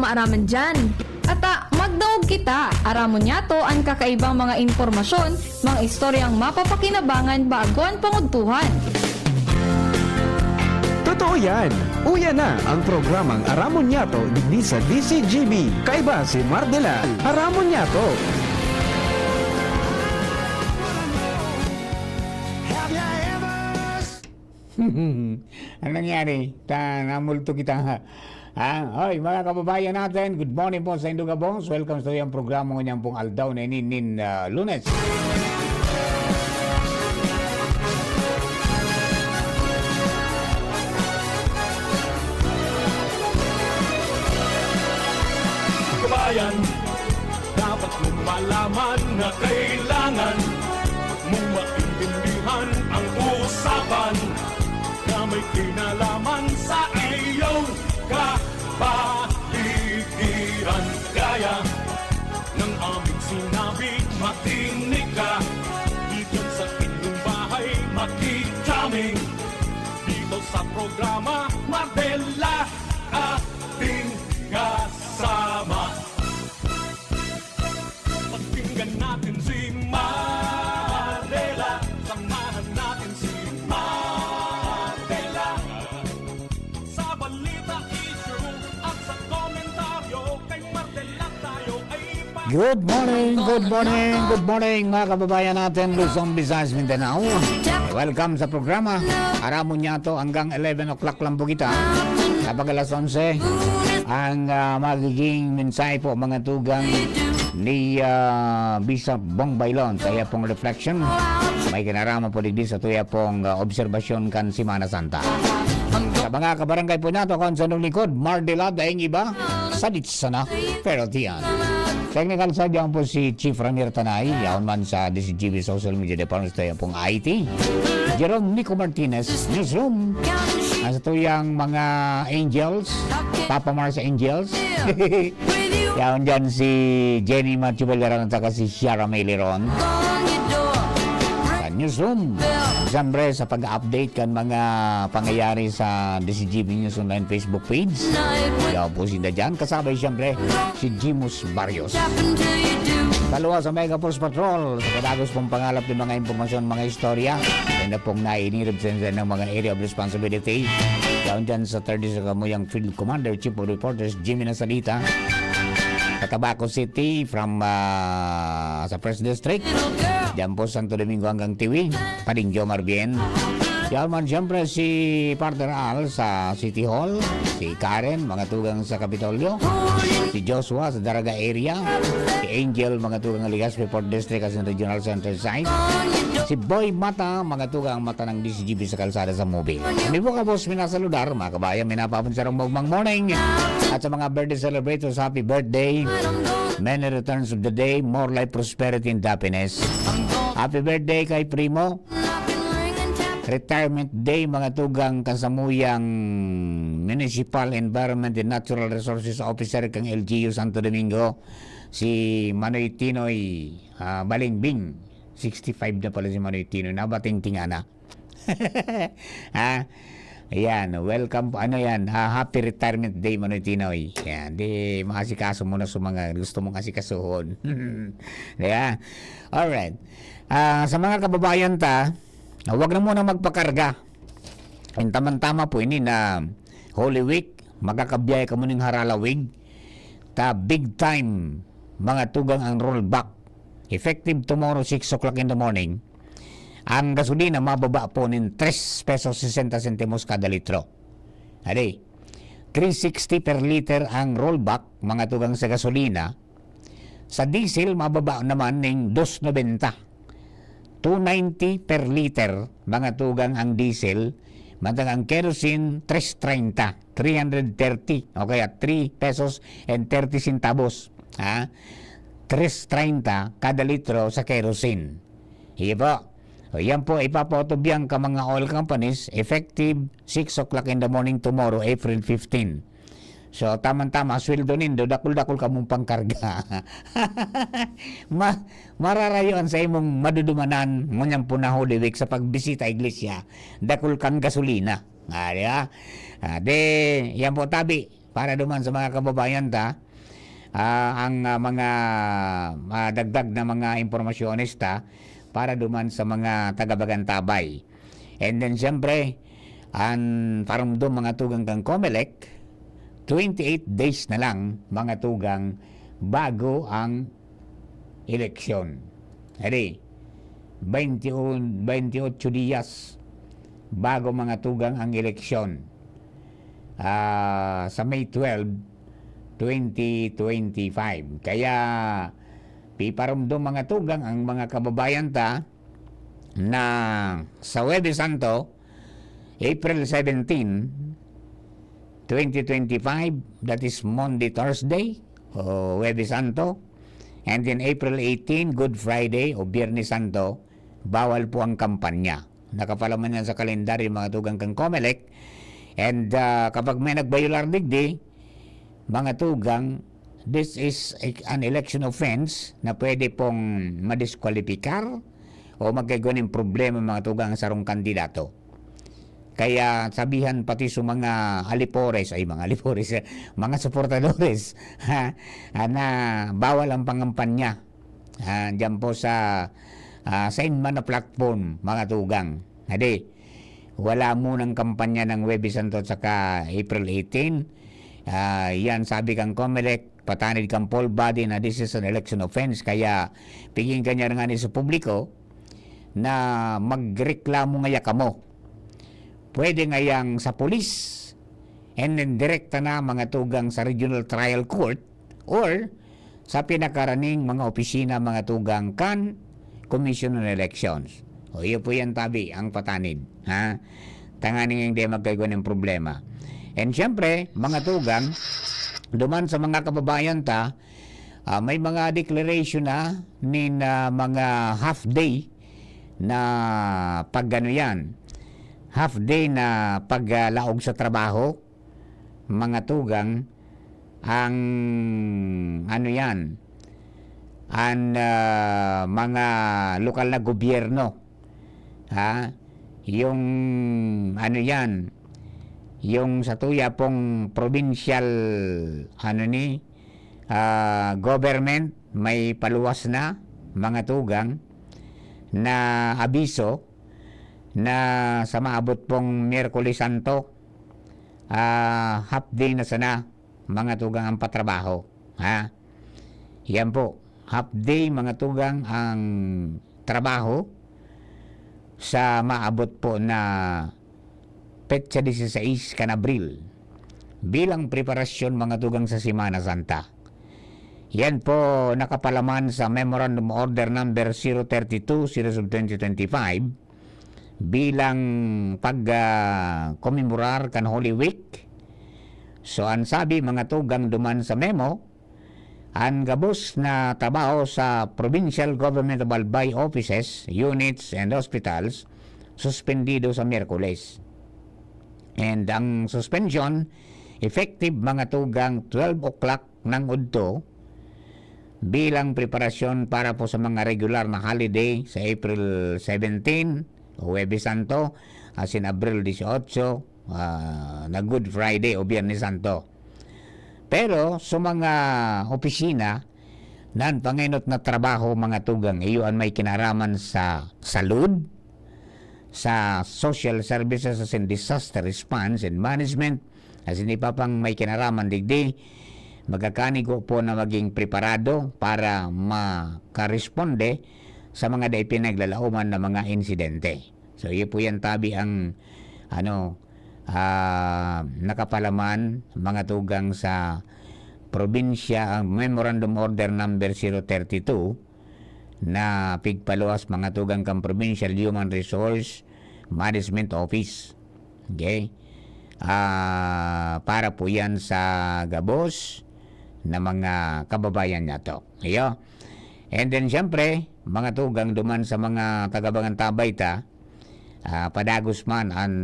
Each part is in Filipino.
maaraman dyan. At magdaog kita, aramon niya to ang kakaibang mga impormasyon, mga istoryang mapapakinabangan bago ang panguntuhan. Totoo yan! Uya na ang programang Aramon Nyato digdi sa DCGB. Kaiba si Mardela, Aramon Nyato. Ano nangyari? Namulto kita ha. Hoy, mga kababayan natin, good morning po sa Indugabongs. Welcome sa iyong programa ngayon pong Aldaw na Inin Lunes. Kabayan, dapat mong malaman na kailangan mong maintindihan ang usapan na may kinalaman sa iyong kapaligiran. Gaya ng aming sinabi, makinig ka. Dito sa inyong bahay, makikaming. Dito sa programa, Mardela ating kasama. Pakinggan natin si Mardela, samahan natin si Mardela. Sa balita, issue at sa komentaryo, kay Mardela tayo ay Good morning mga kababayan natin, Luzon, Visayas, Mindanao. Welcome sa programa Aramon Nyato hanggang 11 o'clock lang po kita. Kapag alas 11 ang magiging mensahe po mga tugang ni Bishop Bong Bailon sa iya pong reflection. May kinaraman po digdi sa tuya pong obserbasyon kan Semana Santa. Sa mga kabarangay po nato kung sa nung likod, Mardela daing iba sadit sana pero tiyan. Technical side yan po si Chief Ranier Tanay, yaon man sa DCGB Social Media Department sa pong IT. Jerome Nico Martinez, Newsroom. Nasa tuyang mga Angels, Papa Mars Angels. Yaon dyan si Jenny Matthew Valera at saka si Ciara Meliron. Sa Newsroom, siyempre sa pag-update kan mga pangyayari sa DCGB News Online Facebook page. Yaon po sinda dyan. Kasabay siyempre si Jimus Barrios. Dalawa sa Mega Force Patrol sa kadagos pong pangalap ng mga impormasyon, mga istorya na pong nainirepsensa ng mga area of responsibility. Yaon dyan sa 30 sa kamuyang Field Commander, Chief of Reporters, Jimmy Nasalita. Tabaco City from sa First District. Diyan po Santo Domingo hanggang Tiwi. Padingjo Marbien. Yan man siyempre si Partner Al sa City Hall. Si Karen, mga tugang sa Kapitolyo. Si Joshua sa Daraga area. Si Angel, mga tugang Legazpi Port District as in Regional Center Site. Si Boy Mata, mga tugang mata ng DCGB sa kalsada sa mobile. Hindi po ka boss minasaludar, mga kabayan, minapapon sa magmang morning. At sa mga birthday celebrators, happy birthday. Many returns of the day, more life, prosperity, and happiness. Happy birthday kay Primo. Retirement Day, mga tugang kasamuyang Municipal Environment and Natural Resources Officer kang LGU Santo Domingo, si Manoy Tinoy Balingbing. 65 na pala si Manoy Tinoy, nabating tingana. Ayan, welcome po. Ano yan? Happy Retirement Day, Manoy Tinoy. Ayan, di makasikaso muna sa mga gusto mong kasikasuhon. Ayan. Alright. Sa mga kababayan huwag na muna magpakarga. And tama-tama po ini na Holy Week, magkakabiyay ka muning Haralawig. Big time, mga tugang ang rollback. Effective tomorrow, 6 o'clock in the morning. Ang gasolina, mababa po ng 3 pesos 60 centimos kada litro. Hali, 360 per liter ang rollback, mga tugang sa gasolina. Sa diesel, mababa naman ng 2.90. 290 per liter, mga tugang ang diesel. Mantang ang kerosene, 330. 330. Okay, at 3 pesos and 30 centavos. 330 kada litro sa kerosene. Iba. O yan po, ipapautobyang ka mga oil companies effective 6 o'clock in the morning tomorrow, April 15. So, tama-tama, sweldo nindo, dakul-dakul ka mong pangkarga. Mararayuan sa imong madudumanan ngunyang punaho Holy Week sa pagbisita iglesia, dakul kang gasolina. Di ba? Yan po tabi, para duman sa mga kababayan ta, ang mga dagdag na mga impormasyonista para duman sa mga taga-Bagantabay. And then siyempre, ang parumdum mga tugang kang COMELEC, 28 days na lang mga tugang bago ang eleksyon. Edi, 28 días bago mga tugang ang eleksyon. Sa May 12, 2025. Kaya piparumdum mga tugang ang mga kababayan ta na sa Huwebes Santo, April 17, 2025, that is Monday, Thursday, o Huwebes Santo, and then April 18, Good Friday o Biyernes Santo, bawal po ang kampanya. Nakapalaman yan sa kalendaryo mga tugang kang COMELEC. And kapag may nagbayular digdi, mga tugang, this is an election offense na pwede pong madiskwalipikar o magkagawa ng problema mga tugang sa sarong kandidato. Kaya sabihan pati sa mga mga suportadores na bawal ang pangampanya dyan po sa man na platform mga tugang. Hadi, wala munang kampanya ng Huwebes Santo saka April 18. Yan sabi kang COMELEC, patanid kang poll body na this is an election offense. Kaya piging kanya nga ni sa publiko na magreklamo ngaya kamo. Pwede ngayang sa pulis and then direkta na mga tugang sa Regional Trial Court or sa pinakaraning mga opisina mga tugang kan Commission on Elections. O iyo po yan tabi ang patanid. Tanganing hindi magkagawa ng problema. And syempre, mga tugang, duman sa mga kababayan ta, may mga declaration na mga half day na paggano yan. Half day na paglaog sa trabaho, mga tugang, ang ano yan, ang mga lokal na gobyerno, yung ano yan, yung sa tuya pong provincial government may paluwas na mga tugang na abiso na sa maabot pong Miyerkules Santo half day na sana mga tugang ang patrabaho. Yan po, half day mga tugang ang trabaho sa maabot po na petsa 16 kan Abril bilang preparasyon mga tugang sa Semana Santa. Yan po nakapalaman sa Memorandum Order Number 032 series of 2025 bilang pag-commemorar kan Holy Week. So ang sabi mga tugang duman sa memo, ang gabos na trabaho sa Provincial Government of Albay offices, units and hospitals suspendido sa Miyerkules. And ang suspension, effective mga tugang 12 o'clock ng udto bilang preparasyon para po sa mga regular na holiday sa April 17 o Huwebes Santo, as in Abril 18 na Good Friday o Biyernes Santo. Pero sa mga opisina nan panginot na trabaho mga tugang, iyon may kinaraman sa salud, sa social services as in disaster response and management, as hindi pa pang may kinaraman digdi, magkakanigo po na maging preparado para makaresponde sa mga day pinaglalauman na mga insidente. So iyo po yan tabi ang nakapalaman mga tugang sa probinsya ang Memorandum Order Number 032 na pigpaluas mga tugang kang Provincial Human Resource Management Office. Okay? Para po yan sa gabos na mga kababayan nato. Ayo. And then siyempre, mga tugang duman sa mga taga-Bagantabay ta, padagos man ang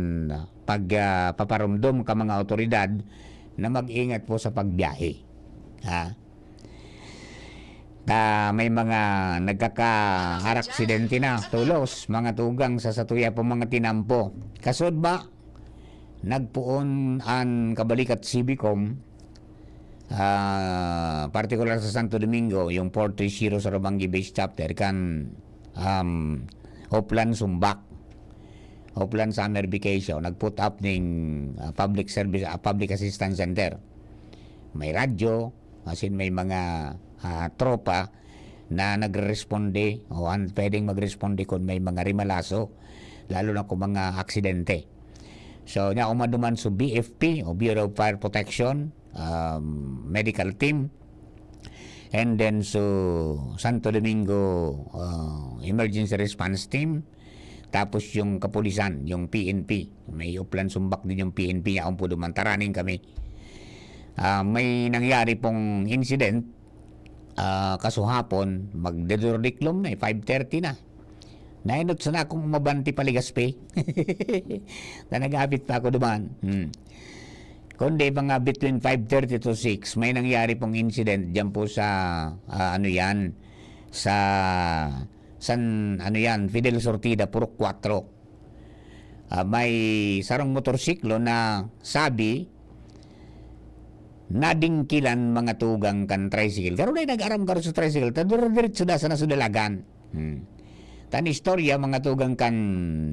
pagpaparumdum ka mga otoridad na mag-ingat po sa pagbiyahe. May mga nagkaka-aksidente na tulos mga tugang sa satuya po mga tinampo. Kasod ba nagpuon ang kabalikat Civicom particular sa Santo Domingo, yung 430 sa Romanggi Base Chapter kan Hoplan Sumbak, Hoplan Summer Vacation, nag-put up ng public service, public assistance center. May radyo, as in may mga tropa na nagresponde o pwedeng magresponde kung may mga rimalaso, lalo na kung mga aksidente. So, nya umaduman sa BFP o Bureau of Fire Protection, medical team, and then so Santo Domingo Emergency Response Team, tapos yung kapulisan, yung PNP, may Uplan Sumbak din yung PNP, akong po dumantaraning kami. May nangyari pong incident, kaso hapon, magdedordiklom na 5:30 na. Nainot sana akong mabanti paligaspe. Na nag-abit pa ako duman. Kundi mga between 5:30 to 6, may nangyari pong incident diyan po sa sa Fidel Sortida, Purok 4. May sarong motorsiklo na sabi nadingkilan mga tugang kan tricycle. Karon ay nag-aram karo sa tricycle, diretso da sana sudalagan. Tan istorya mga tugang kan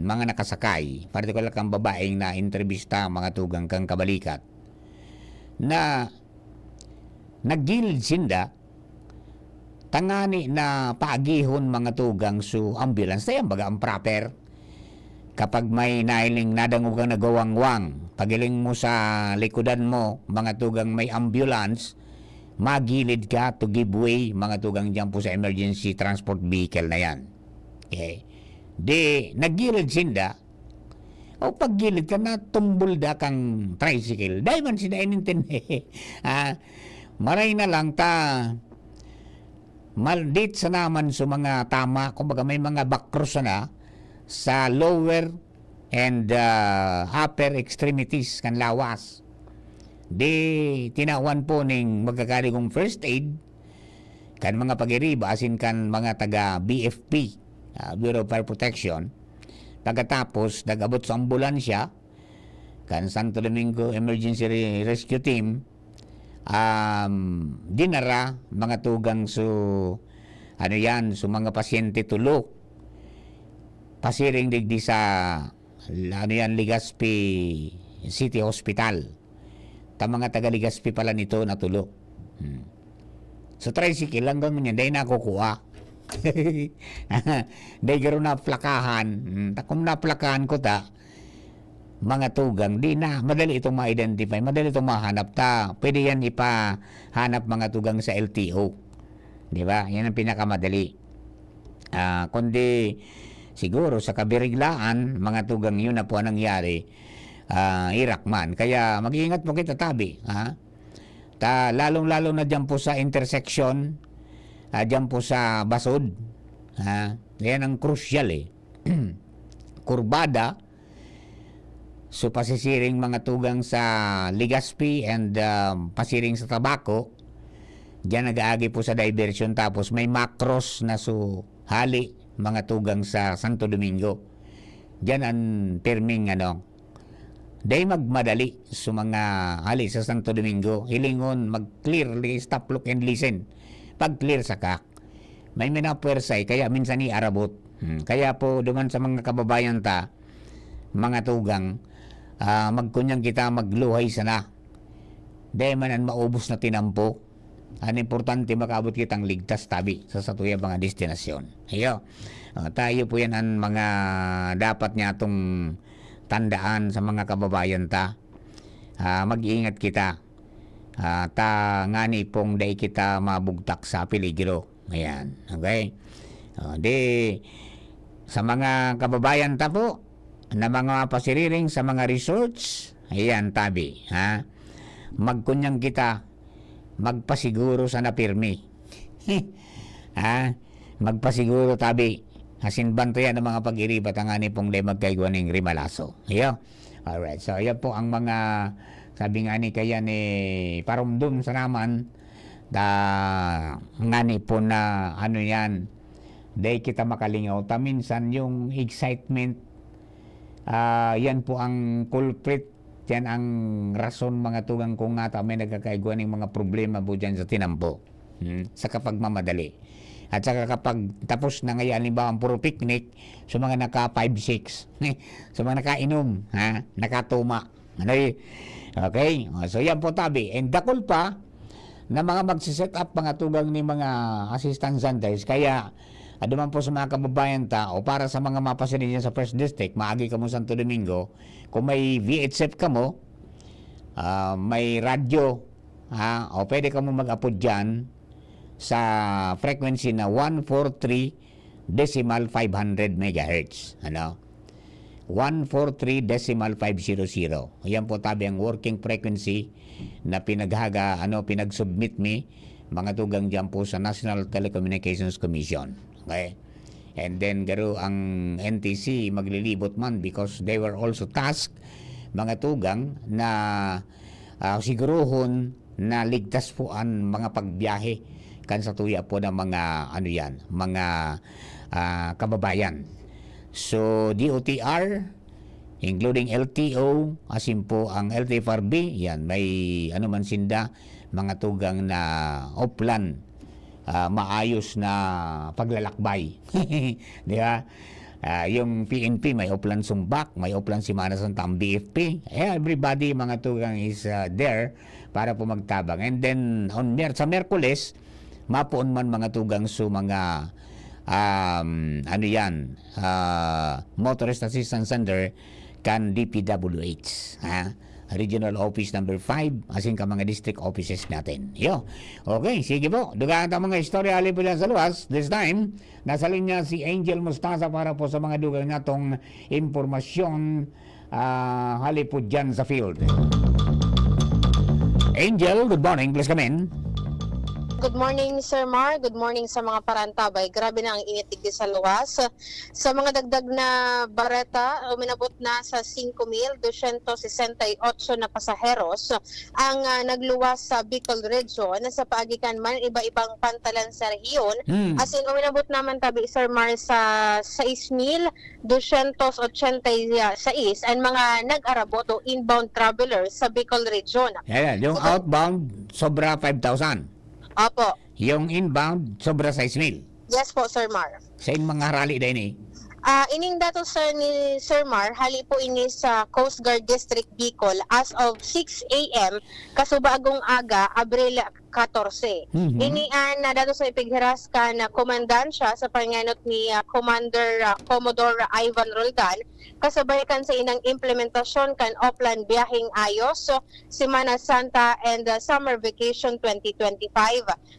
mga nakasakay, partikular kang babaeng na entrevista mga tugang kang kabalikat, na naggilid sinda tangani na paagihon mga tugang su ambulance. Tayo baga ang proper kapag may nailing nadangugang nagawangwang, pagiling mo sa likodan mo mga tugang may ambulance, magilid ka to give way mga tugang dyan po sa emergency transport vehicle na yan. Okay. Di naggilid sinda, o paggilid ka na tumbol da kang tricycle, dahil man sila inintindi. Maray na lang ta maldit sa naman sa mga tama, kumbaga may mga backcross na sa lower and upper extremities kan lawas. Di tinawan po ning magkakaligong first aid kan mga pagiriba asin kan mga taga BFP, Bureau of Fire Protection. Pagkatapos nag-abot sa ambulansya kan Santo Domingo Emergency Rescue Team, dinara mga tugang su mga pasyente tulo pasiring digdi sa Legazpi City Hospital. Ta mga taga Legazpi pala nito natulo. So tricycle lang doon niya, dahil nakukuha. Dahil garo na plakahan. Kung naplakahan ko ta, mga tugang, di na, madali itong ma-identify, madali itong mahanap ta. Pwede yan ipahanap mga tugang sa LTO. Di ba? Yan ang pinakamadali. Kundi, siguro sa kabiriglaan, mga tugang yun na po ang nangyari, Irakman. Kaya mag-iingat po kita tabi. Lalong-lalo na dyan po sa intersection, dyan po sa Basod. Yan ang crucial Kurbada, so pasisiring mga tugang sa Legazpi and pasiring sa Tabaco, dyan nag-aagi po sa diversion, tapos may macros na so hali mga tugang sa Santo Domingo. Dyan ang perming day magmadali sa mga hali sa Santo Domingo, hilingon mag-clear, stop, look and listen. Pag clear sa kak, may minapuwersay, kaya minsan arabot. Kaya po duman sa mga kababayan ta, mga tugang, magkunyang kita magluhay sana. Dahil man ang maubos na tinampo, ang importante makaabot kitang ligtas tabi sa satuya mga destinasyon. Tayo po yan ang mga dapat niya itong tandaan sa mga kababayan ta. Mag-iingat kita. Ngani pong day kita mabugtak sa peligro. Ayan. Okay? Sa mga kababayan ta po, na mga pasiriring sa mga resorts, ayan tabi. Magkunyang kita, magpasiguro sa napirmi. Magpasiguro tabi. Asin bantayan ng mga pag-iribat ang ani pong day magkaigwan ng rimalaso. Alright. So, yan po ang mga sabi nga ni kaya ni parumdum sa naman ngani po na yan day kita makalingaw. Minsan yung excitement, yan po ang culprit Yan ang rason mga tugang kung nga may nagkakaigwa ng mga problema po dyan sa tinampo. Sa kapagmamadali. At saka kapag tapos na ngayon, halimbawa ang puro picnic, sa mga naka 5-6, sa mga nakainom, nakatuma. Okay? So yan po tabi. And dakol pa, na mga magsiset up mga tugang ni mga assistant sanders, kaya aduman po sa mga kababayan ta, o para sa mga mapasilin sa First District, maagi ka mo Santo Domingo, kung may VHF ka mo, may radyo, o pwede ka mo mag-upload dyan, sa frequency na 143.500 MHz. 143.500. Yan po tabi ang working frequency na pinagsubmit mi mga tugang dyan po sa National Telecommunications Commission. Okay? And then garo ang NTC maglilibot man because they were also tasked mga tugang na siguruhon na ligtas po ang mga pagbiyahe kan sa tuya po ng mga mga kababayan. So DOTR including LTO asin po ang LTFRB, yan may man sinda mga tugang na oplan maayos na paglalakbay. Di ba? Yung PNP may oplan Sumbak, may oplan Simana Santa ang BFP. Everybody mga tugang is there para po magtabang. And then sa Merkules mapuon man mga tugang so mga Motorist Assistance Center kan DPWH, Regional Office number 5 asin ka mga district offices natin. Okay, sige po. Dugaan ta mga istorya ali po dyan sa luwas. This time, nasa linya si Angel Mostaza para po sa mga dugang natong impormasyon hali po dyan sa field. Angel, good morning. Please come in. Good morning, Sir Mar. Good morning sa mga parantabay. Grabe na ang init digdi sa luwas. Sa mga dagdag na bareta, uminabot na sa 5,268 na pasaheros ang nagluwas sa Bicol Region na sa paagikan man iba-ibang pantalan sa rehiyon. As in, uminabot naman tabi, Sir Mar, sa 6,286 ang mga nag-arabot o inbound travelers sa Bicol Region. Yung outbound, sobra 5,000. Opo. Yung inbound, sobra 6,000. Yes po, Sir Mar. Sa mga rally din Ining dato ni Sir Mar, hali po ini sa Coast Guard District Bicol as of 6 a.m. kasubagong aga, Abril 14. Ini na dato sa ipighiras ka na komandansya sa panganot ni Commodore Ivan Roldan kasabay kan sa inang implementasyon kan Oplan Biyahing Ayos, Semana Santa and Summer Vacation 2025.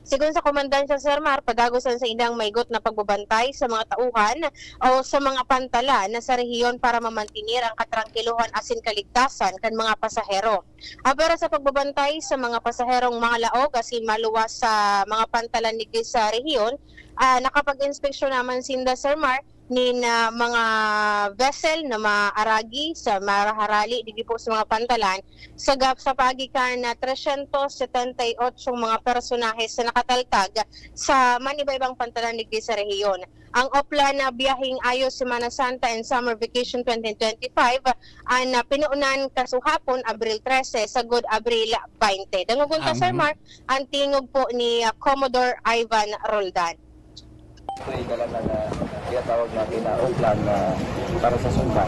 Sigun sa komandansya, Sir Mar, padagosan sa inang maygot na pagbabantay sa mga tauhan o sa mga pantala na sa rehiyon para mamantinir ang katrangkiluhan asin kaligtasan kan mga pasahero. Para sa pagbabantay sa mga pasaherong mga laog asin maluwas sa mga pantalan ni sa rehiyon, nakapag-inspeksyon naman sinda, Sir Mar, ni na mga vessel na maaragi sa maraharali digi po sa mga pantalan sa pagikan na 378 mga personahe sa nakataltag sa maniba-ibang pantalan digi sa rehiyon. Ang Oplan na Biyahing Ayos Semana Santa and Summer Vacation 2025 ang pinuunan kasuhapon Abril 13 sa Good Abril 20. Dangugon ka, Sir Mark, ang tingog po ni Commodore Ivan Roldan. May dala na tinatawag natin na Oplan para sa Sumba,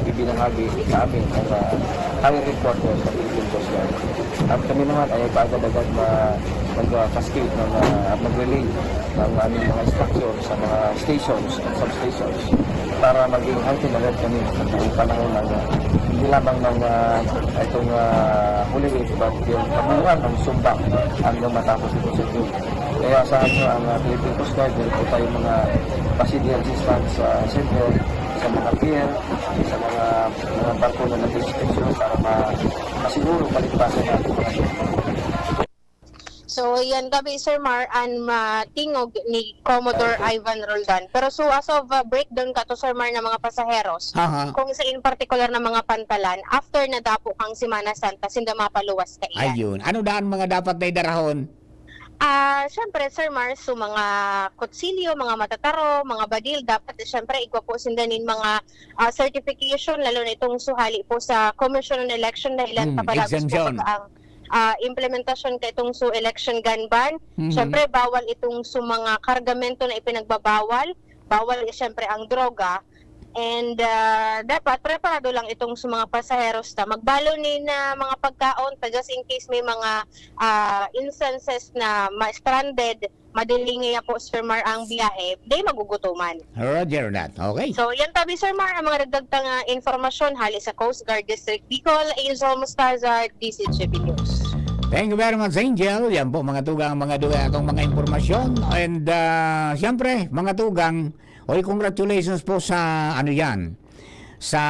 bibinahagi sa amin ang high report sa Philippine Coast Guard. At kami naman ay paagad-agad mag-cascade mag-relay ng aming mga instruction sa mga stations at substations para maging heightened alert kami sa buong panahon ng hindi lamang ng itong Holy Week but yung pagmumuhan ng Sumba hanggang matapos ito sa June. Kaya asahan nyo ang Philippine Coast Guard, meron po tayo mga passenger assistance center sa mga pier, sa mga barko na nag-inspection para masiguro kaligtasan natin mga So yan gabi, Sir Mar, ang tingog ni Commodore Ivan Roldan. Pero so as of breakdown ka to, Sir Mar, ng mga pasaheros, kung sa in particular na mga pantalan, after na dapo kang Semana Santa, sinda mapaluwas ka iyan. Ayun. Ano daan mga dapat na idarahon? Syempre, Sir Mars, so mga kutsilyo, mga matataro, mga badil, dapat syempre igwa po sindanin mga certification, lalo na itong suhali po sa Commission on Election dahil papalagos po exemption. ang implementasyon ka itong su election gun ban. Syempre, bawal itong su mga kargamento na ipinagbabawal. Bawal syempre ang droga. And dapat preparado lang itong sa mga pasaheros na magbalo ni na mga pagkaon ta just in case may mga instances na ma-stranded, madilingi po Sir Mar ang biyahe, day magugutuman. Roger that. Okay. So yan tabi Sir Mar ang mga dagdag informasyon hali sa Coast Guard District Bicol, Angel Mostaza, DCGB News. Thank you very much, Angel. Yan po mga tugang, mga duga atong mga impormasyon. And siyempre, mga tugang, congratulations po sa ano yan, sa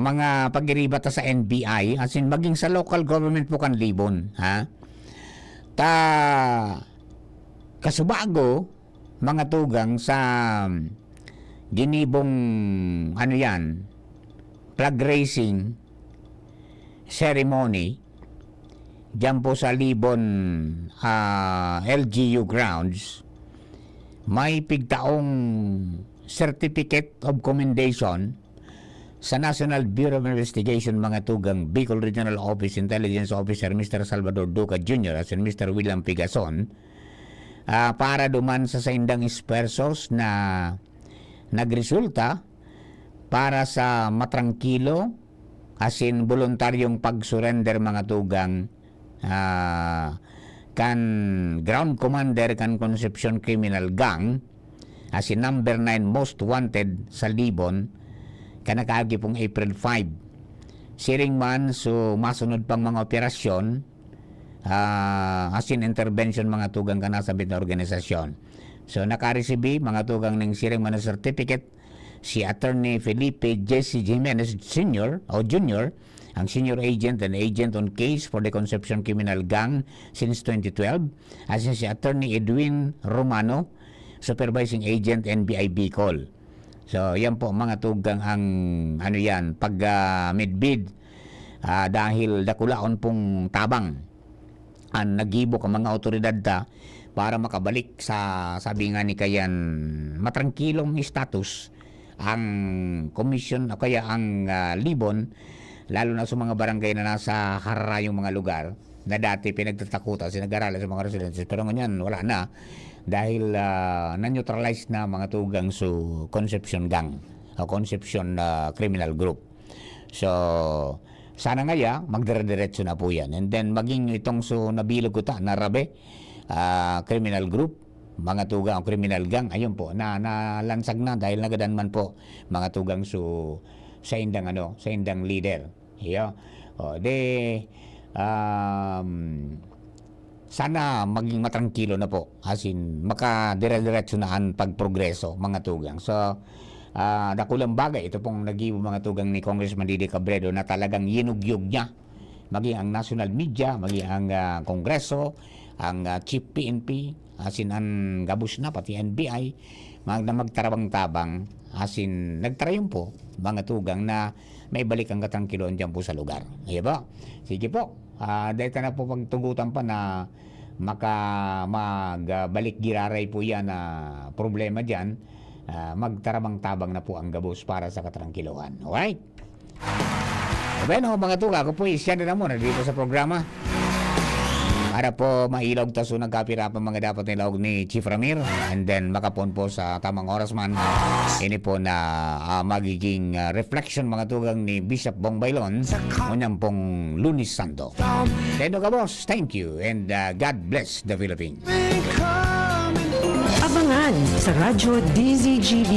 mga pagiribata sa NBI, as in maging sa local government po kan Libon, ha? Kasubago, mga tugang sa ginibong ano yan, flag raising ceremony diyan po sa Libon LGU grounds, may pigtaong certificate of commendation sa National Bureau of Investigation mga tugang Bicol Regional Office Intelligence Officer Mr. Salvador Duca Jr. as in Mr. William Pigason para duman sa saindang ispersos na nagresulta para sa matrangkilo as in voluntaryong pag-surrender mga tugang kan ground commander kan Concepcion Criminal Gang as in number 9 most wanted sa Libon kanakaagi pong April 5 siring man so masunod pang mga operasyon as in intervention mga tugang kanasabit na organisasyon. So nakareceive mga tugang ng siring man na certificate si Attorney Felipe Jesse Jimenez Sr. o Jr. ang senior agent and agent on case for the Concepcion Criminal Gang since 2012, as in si Attorney Edwin Romano, supervising agent NBI Bicol. So yan po mga tugang ang ano yan pag midbid dahil dakulaon pong tabang ang nagibo ka mga otoridad para makabalik sa sabi nga ni kayan matrangkilong status ang commission o kaya ang Libon, lalo na sa mga barangay na nasa hararayong mga lugar na dati pinagtatakutan, sinag-aralan sa mga residents. Pero ngayon, wala na dahil na-neutralize na mga tugang sa Concepcion Gang o Concepcion Criminal Group. So, sana ngaya, magdire-diretso na po yan. And then, maging itong nabilog ko na rabe, criminal group, mga tugang o criminal gang, ayun po, nalansag na dahil nagadan man po mga tugang sa indang leader. Yeah. Sana maging matrangkilo na po. As in, makadire-diretso na ang pagprogreso, mga tugang. So, dakulang bagay, ito pong nag-iwo mga tugang ni Congressman Didi Cabredo na talagang yinugyug niya. Maging ang national media, maging ang Kongreso, ang Chief PNP, as in ang gabus na, pati NBI, magtarabang-tabang, as in, nagtrayon po, mga tugang na may balik ang katrangkiloan dyan po sa lugar. Iya ba? Sige po. Dahil na po pagtugutan pa na magbalik giraray po yan na problema dyan, magtarabang-tabang na po ang gabos para sa katrangkiloan. Alright? Bueno, mga tuga, ako po isya na muna dito sa programa. Para po mailog taso nagkapirapan mga dapat nilawag ni Chief Ramir, and then makapon po sa tamang oras man ini po na magiging reflection mga tugang ni Bishop Bong Bailon unyang pong Lunes Santo. Tendo ka boss, thank you, and God bless the Philippines. Abangan sa Radyo DZGB